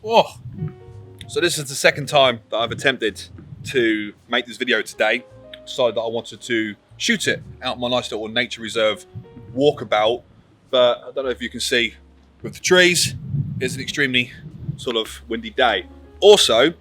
Oh, so this is the second time that I've attempted to make this video today. Decided that I wanted to shoot it out my nice little nature reserve walkabout, but I don't know if you can see with the trees, it's an extremely sort of windy day. Also,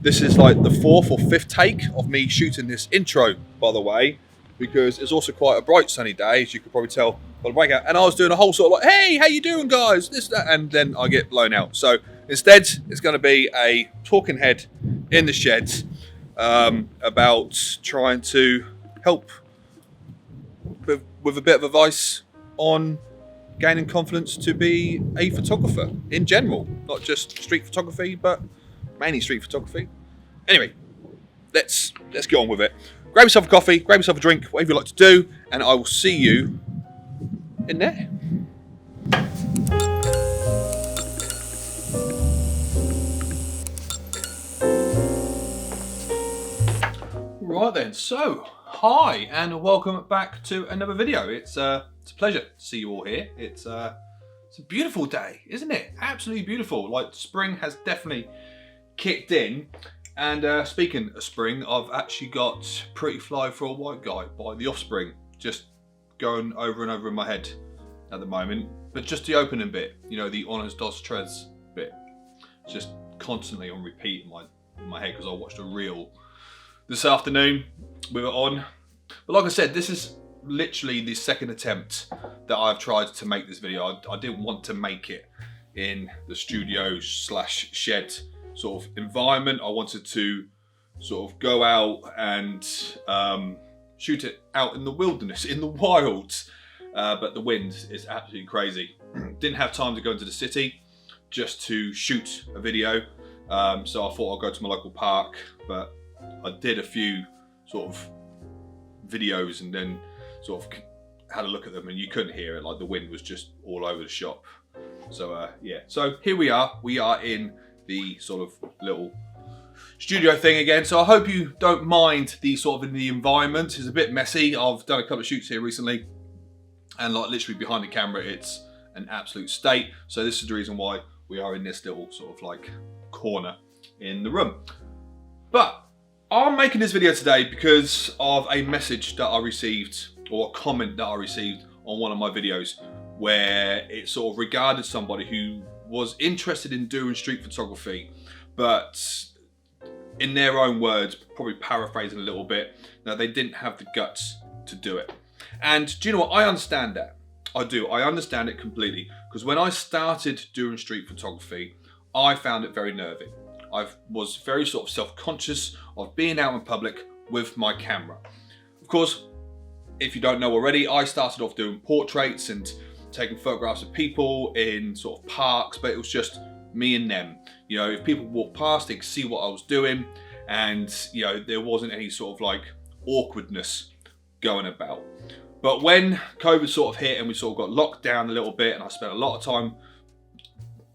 this is like the fourth or fifth take of me shooting this intro, by the way, because it's also quite a bright sunny day, as you could probably tell by the breakout. And I was doing a whole sort of like, hey, how you doing, guys? This, that, and then I get blown out. So instead, it's going to be a talking head in the sheds about trying to help with a bit of advice on gaining confidence to be a photographer in general, not just street photography, but mainly street photography. Anyway, let's get on with it. Grab yourself a coffee, grab yourself a drink, whatever you like to do, and I will see you in there. Right then, so hi and welcome back to another video. It's a pleasure to see you all here. It's a beautiful day, isn't it? Absolutely beautiful. Like spring has definitely kicked in. And speaking of spring, I've actually got Pretty Fly for a White Guy by The Offspring just going over and over in my head at the moment. But just the opening bit, you know, the Honest Dos Tres bit, just constantly on repeat in my head because I watched a reel this afternoon with it on. But like I said, this is literally the second attempt that I've tried to make this video. I didn't want to make it in the studio / shed sort of environment. I wanted to sort of go out and shoot it out in the wilderness, in the wilds, but the wind is absolutely crazy. Didn't have time to go into the city just to shoot a video, so I thought I'd go to my local park, but I did a few sort of videos and then sort of had a look at them and you couldn't hear it, like the wind was just all over the shop. So yeah, so here we are in the sort of little studio thing again. So I hope you don't mind the sort of in the environment. It's a bit messy. I've done a couple of shoots here recently and like literally behind the camera it's an absolute state. So this is the reason why we are in this little sort of like corner in the room. But I'm making this video today because of a message that I received, or a comment that I received on one of my videos, where it sort of regarded somebody who was interested in doing street photography, but in their own words, probably paraphrasing a little bit, that they didn't have the guts to do it. And do you know what? I understand that. I do. I understand it completely. Because when I started doing street photography, I found it very nervy. I was very sort of self-conscious of being out in public with my camera. Of course, if you don't know already, I started off doing portraits and taking photographs of people in sort of parks, but it was just me and them. You know, if people walked past, they could see what I was doing, and you know, there wasn't any sort of like awkwardness going about. But when COVID sort of hit and we sort of got locked down a little bit, and I spent a lot of time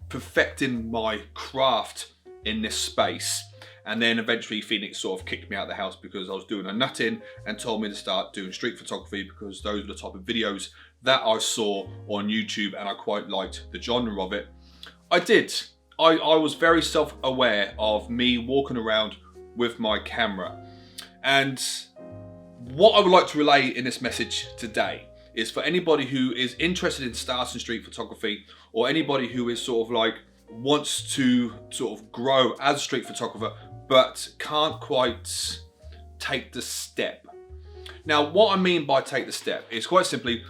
perfecting my craft in this space, and then eventually Phoenix sort of kicked me out of the house because I was doing a nut-in and told me to start doing street photography because those are the type of videos that I saw on YouTube and I quite liked the genre of it. I did. I was very self-aware of me walking around with my camera. And what I would like to relay in this message today is for anybody who is interested in starting street photography, or anybody who is sort of like wants to sort of grow as a street photographer but can't quite take the step. Now, what I mean by take the step is quite simply,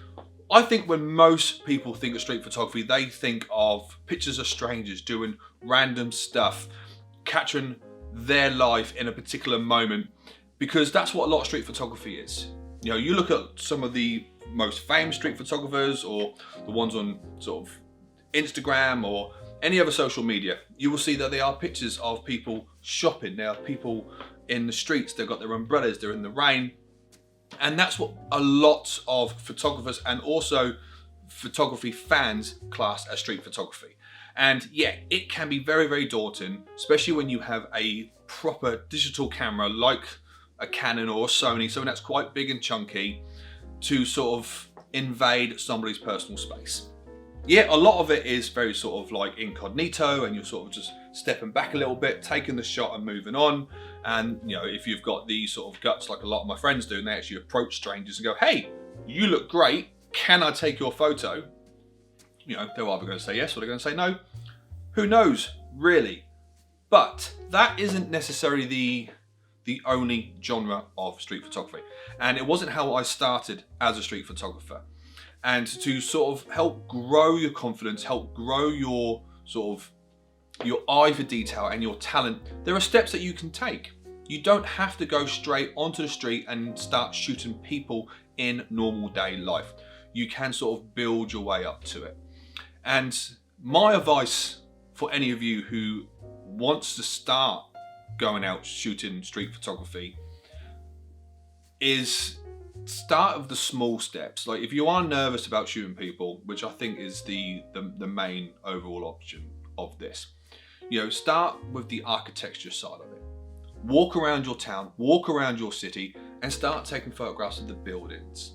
I think when most people think of street photography, they think of pictures of strangers doing random stuff, capturing their life in a particular moment, because that's what a lot of street photography is. You know, you look at some of the most famous street photographers, or the ones on sort of Instagram or any other social media, you will see that they are pictures of people shopping. They are people in the streets, they've got their umbrellas, they're in the rain. And that's what a lot of photographers and also photography fans class as street photography. And yeah, it can be very, very daunting, especially when you have a proper digital camera like a Canon or a Sony, something that's quite big and chunky, to sort of invade somebody's personal space. Yeah, a lot of it is very sort of like incognito, and you're sort of just stepping back a little bit, taking the shot and moving on. And you know, if you've got these sort of guts like a lot of my friends do, and they actually approach strangers and go, "Hey, you look great, can I take your photo?" You know, they're either going to say yes or they're going to say no. Who knows, really? But that isn't necessarily the only genre of street photography. And it wasn't how I started as a street photographer. And to sort of help grow your confidence, help grow your sort of your eye for detail and your talent, there are steps that you can take. You don't have to go straight onto the street and start shooting people in normal day life. You can sort of build your way up to it. And my advice for any of you who wants to start going out shooting street photography is start with the small steps. Like if you are nervous about shooting people, which I think is the main overall option of this, you know, start with the architecture side of it. Walk around your town, walk around your city, and start taking photographs of the buildings.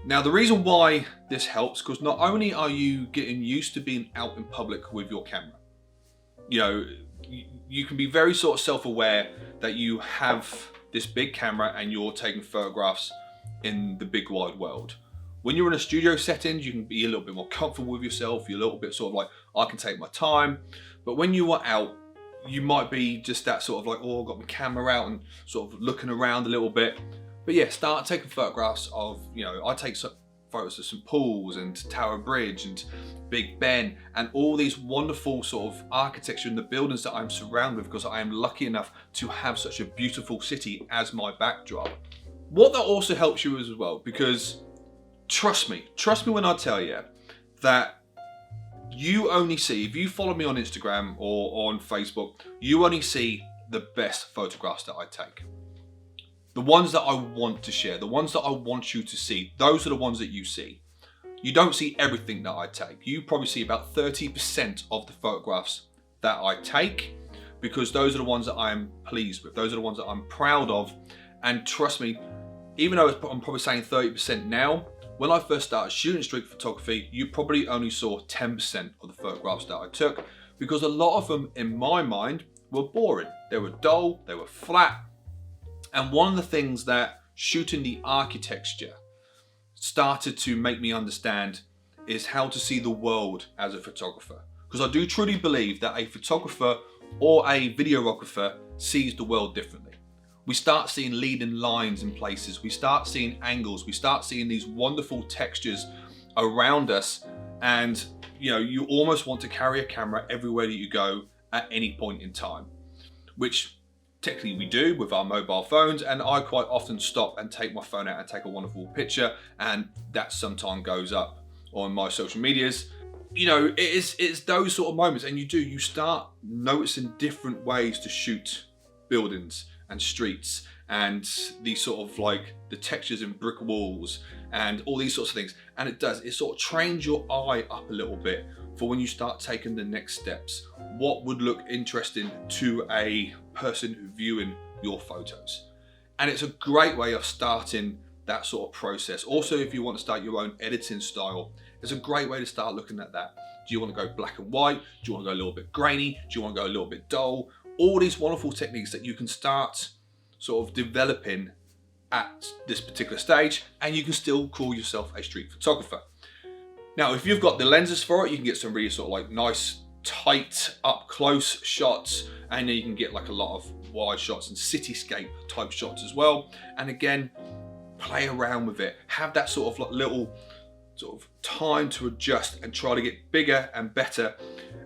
Now, the reason why this helps, because not only are you getting used to being out in public with your camera, you know, you can be very sort of self-aware that you have this big camera and you're taking photographs in the big wide world. When you're in a studio settings, you can be a little bit more comfortable with yourself. You're a little bit sort of like, I can take my time. But when you are out, you might be just that sort of like, oh, I've got my camera out and sort of looking around a little bit. But yeah, start taking photographs of, you know, I take some photos of St. Paul's and Tower Bridge and Big Ben and all these wonderful sort of architecture in the buildings that I'm surrounded with, because I am lucky enough to have such a beautiful city as my backdrop. What that also helps you as well, because trust me when I tell you that you only see, if you follow me on Instagram or on Facebook, you only see the best photographs that I take. The ones that I want to share, the ones that I want you to see, those are the ones that you see. You don't see everything that I take. You probably see about 30% of the photographs that I take, because those are the ones that I'm pleased with. Those are the ones that I'm proud of. And trust me, even though I'm probably saying 30% now, when I first started shooting street photography, you probably only saw 10% of the photographs that I took, because a lot of them, in my mind, were boring. They were dull, they were flat. And one of the things that shooting the architecture started to make me understand is how to see the world as a photographer. Because I do truly believe that a photographer or a videographer sees the world differently. We start seeing leading lines in places, we start seeing angles, we start seeing these wonderful textures around us, and you know, you almost want to carry a camera everywhere that you go at any point in time, which technically we do with our mobile phones, and I quite often stop and take my phone out and take a wonderful picture, and that sometimes goes up on my social medias. You know, it's those sort of moments, and you start noticing different ways to shoot buildings and streets and these sort of like the textures in brick walls and all these sorts of things, and it sort of trains your eye up a little bit for when you start taking the next steps. What would look interesting to a person viewing your photos? And it's a great way of starting that sort of process. Also, if you want to start your own editing style, it's a great way to start looking at that. Do you want to go black and white? Do you want to go a little bit grainy? Do you want to go a little bit dull? All these wonderful techniques that you can start sort of developing at this particular stage, and you can still call yourself a street photographer. Now, if you've got the lenses for it, you can get some really sort of like nice, tight, up close shots, and then you can get like a lot of wide shots and cityscape type shots as well. And again, play around with it. Have that sort of like little sort of time to adjust and try to get bigger and better.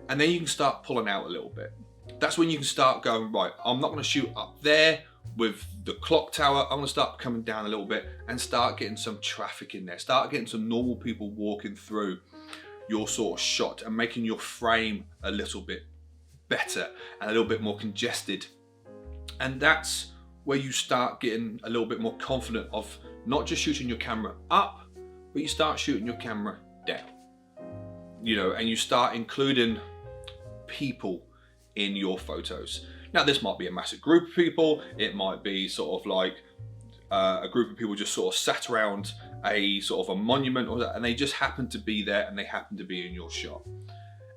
And then you can start pulling out a little bit. That's when you can start going, right, I'm not going to shoot up there with the clock tower. I'm going to start coming down a little bit and start getting some traffic in there. Start getting some normal people walking through your sort of shot and making your frame a little bit better and a little bit more congested. And that's where you start getting a little bit more confident of not just shooting your camera up, but you start shooting your camera down. You know, and you start including people in your photos. Now, this might be a massive group of people. It might be sort of like a group of people just sort of sat around a sort of a monument, and they just happen to be there and they happen to be in your shot.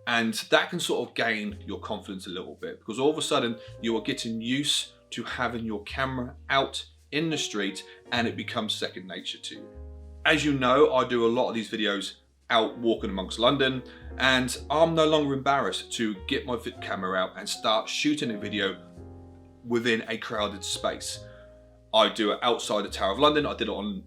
And that can sort of gain your confidence a little bit, because all of a sudden you are getting used to having your camera out in the street and it becomes second nature to you. As you know, I do a lot of these videos out walking amongst London, and I'm no longer embarrassed to get my camera out and start shooting a video within a crowded space. I do it outside the Tower of London. I did it on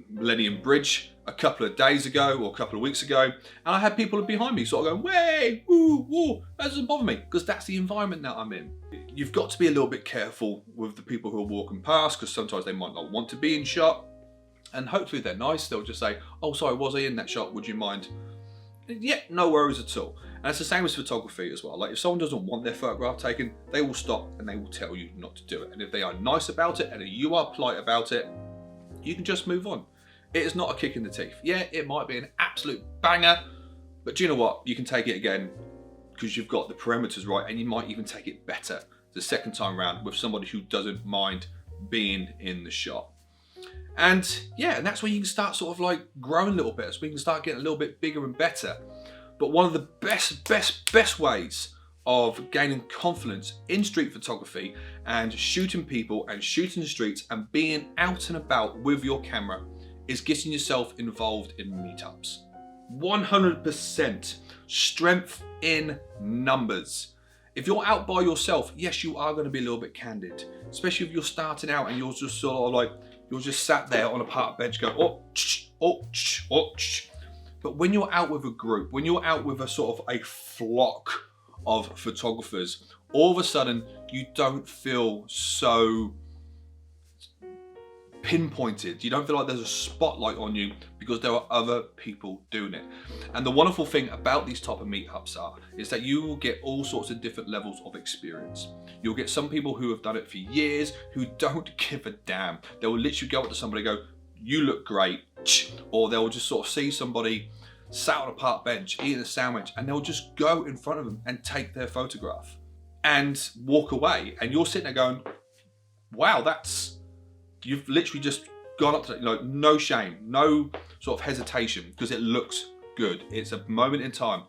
Millennium Bridge a couple of days ago or a couple of weeks ago, and I had people behind me sort of going, "Way, woo, woo." That doesn't bother me, because that's the environment that I'm in. You've got to be a little bit careful with the people who are walking past, because sometimes they might not want to be in shot, and hopefully they're nice. They'll just say, "Oh, sorry, was I in that shot? Would you mind?" Yeah, no worries at all. And it's the same as photography as well. Like, if someone doesn't want their photograph taken, they will stop and they will tell you not to do it. And if they are nice about it and you are polite about it, you can just move on. It is not a kick in the teeth. Yeah, it might be an absolute banger, but do you know what? You can take it again, because you've got the parameters right, and you might even take it better the second time round with somebody who doesn't mind being in the shot. And yeah, and that's where you can start sort of like growing a little bit, so we can start getting a little bit bigger and better. But one of the best ways of gaining confidence in street photography and shooting people and shooting the streets and being out and about with your camera is getting yourself involved in meetups. 100% strength in numbers. If you're out by yourself, yes, you are going to be a little bit candid, especially if you're starting out and you're just sort of like, you're just sat there on a park bench going, oh, oh, oh. But when you're out with a group, when you're out with a sort of a flock of photographers, all of a sudden you don't feel so pinpointed. You don't feel like there's a spotlight on you, because there are other people doing it. And the wonderful thing about these type of meetups is that you will get all sorts of different levels of experience. You'll get some people who have done it for years who don't give a damn. They will literally go up to somebody and go, "You look great," or they'll just sort of see somebody sat on a park bench eating a sandwich, and they'll just go in front of them and take their photograph and walk away. And you're sitting there going, "Wow, you've literally just gone up to, no shame, no sort of hesitation, because it looks good. It's a moment in time."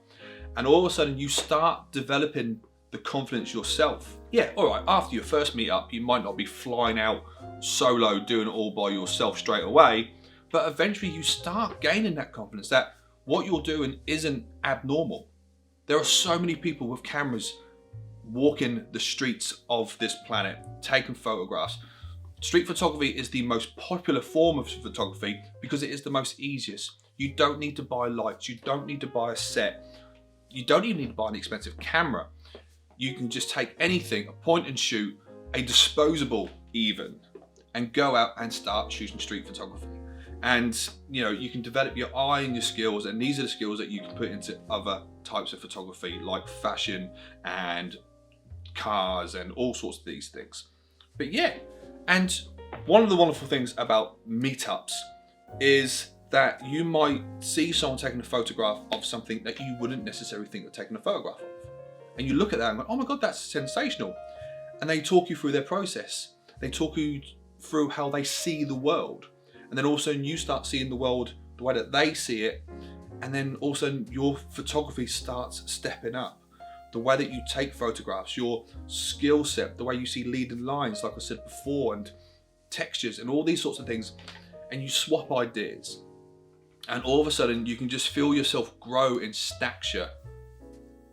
And all of a sudden you start developing the confidence yourself. Yeah, all right, after your first meetup, you might not be flying out solo doing it all by yourself straight away, but eventually you start gaining that confidence that what you're doing isn't abnormal. There are so many people with cameras walking the streets of this planet, taking photographs. Street photography is the most popular form of photography because it is the most easiest. You don't need to buy lights, you don't need to buy a set, you don't even need to buy an expensive camera. You can just take anything, a point and shoot, a disposable even, and go out and start shooting street photography. And you can develop your eye and your skills, and these are the skills that you can put into other types of photography, like fashion and cars and all sorts of these things. But yeah, and one of the wonderful things about meetups is that you might see someone taking a photograph of something that you wouldn't necessarily think of taking a photograph of. And you look at that and go, "Oh my God, that's sensational." And they talk you through their process. They talk you through how they see the world. And then also you start seeing the world the way that they see it. And then also your photography starts stepping up. The way that you take photographs, your skill set, the way you see leading lines, like I said before, and textures and all these sorts of things. And you swap ideas. And all of a sudden you can just feel yourself grow in stature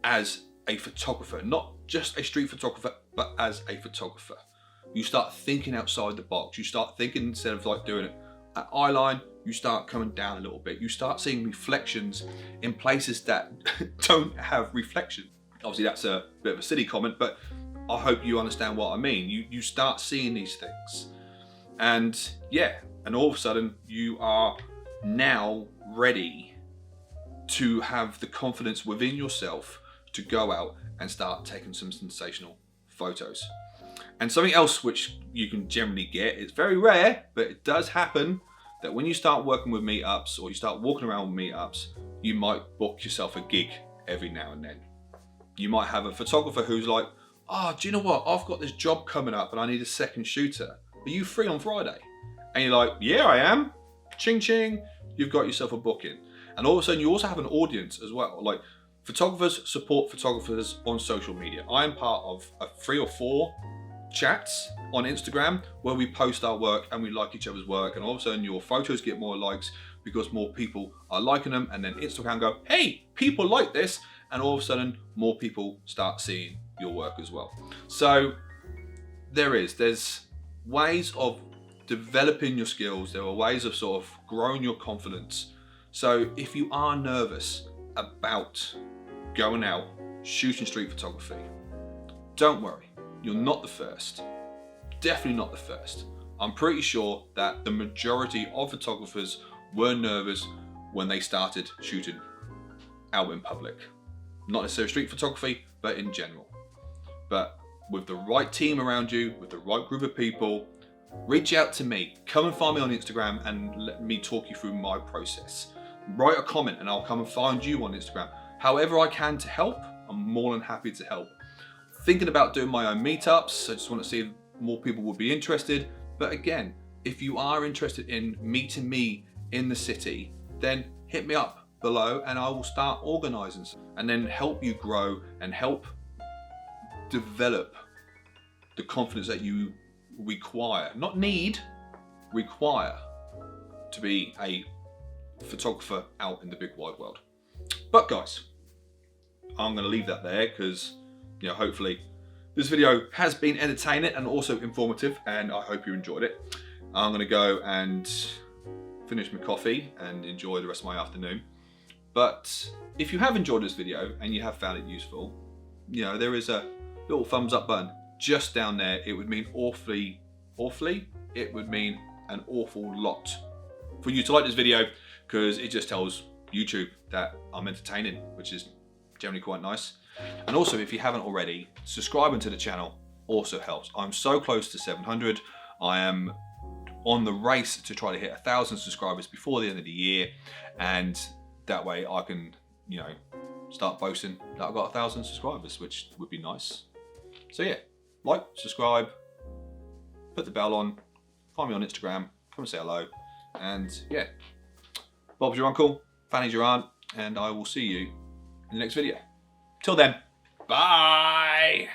as a photographer, not just a street photographer, but as a photographer. You start thinking outside the box. You start thinking, instead of like doing it at eye line, you start coming down a little bit. You start seeing reflections in places that don't have reflection. Obviously that's a bit of a silly comment, but I hope you understand what I mean. You start seeing these things. And yeah, and all of a sudden you are now ready to have the confidence within yourself to go out and start taking some sensational photos. And something else which you can generally get, it's very rare, but it does happen, that when you start working with meetups or you start walking around with meetups, you might book yourself a gig every now and then. You might have a photographer who's like, "Oh, do you know what? I've got this job coming up and I need a second shooter. Are you free on Friday?" And you're like, "Yeah, I am." ching ching, you've got yourself a booking. And all of a sudden you also have an audience as well. Like, photographers support photographers on social media. I am part of 3 or 4 chats on Instagram where we post our work and we like each other's work, and all of a sudden your photos get more likes because more people are liking them, and then Instagram go, hey, people like this, and all of a sudden more people start seeing your work as well. So there's ways of developing your skills, there are ways of sort of growing your confidence. So if you are nervous about going out shooting street photography, don't worry, you're not the first. Definitely not the first. I'm pretty sure that the majority of photographers were nervous when they started shooting out in public. Not necessarily street photography, but in general. But with the right team around you, with the right group of people, reach out to me. Come and find me on Instagram and let me talk you through my process. Write a comment and I'll come and find you on Instagram. However I can to help, I'm more than happy to help. Thinking about doing my own meetups. I just want to see if more people would be interested. But again, if you are interested in meeting me in the city, then hit me up below and I will start organizing and then help you grow and help develop the confidence that you require, not need, require to be a photographer out in the big wide world. But guys, I'm going to leave that there because, you know, hopefully this video has been entertaining and also informative, and I hope you enjoyed it. I'm going to go and finish my coffee and enjoy the rest of my afternoon. But if you have enjoyed this video and you have found it useful, you know, there is a little thumbs up button just down there. It would mean awfully, it would mean an awful lot for you to like this video, because it just tells YouTube that I'm entertaining, which is generally quite nice. And also, if you haven't already, subscribing to the channel also helps. I'm so close to 700. I am on the race to try to hit 1,000 subscribers before the end of the year, and that way I can, you know, start boasting that I've got 1,000 subscribers, which would be nice. So yeah, like, subscribe, put the bell on, find me on Instagram, come and say hello, and yeah, Bob's your uncle, Fanny's your aunt, and I will see you in the next video. Till then, bye!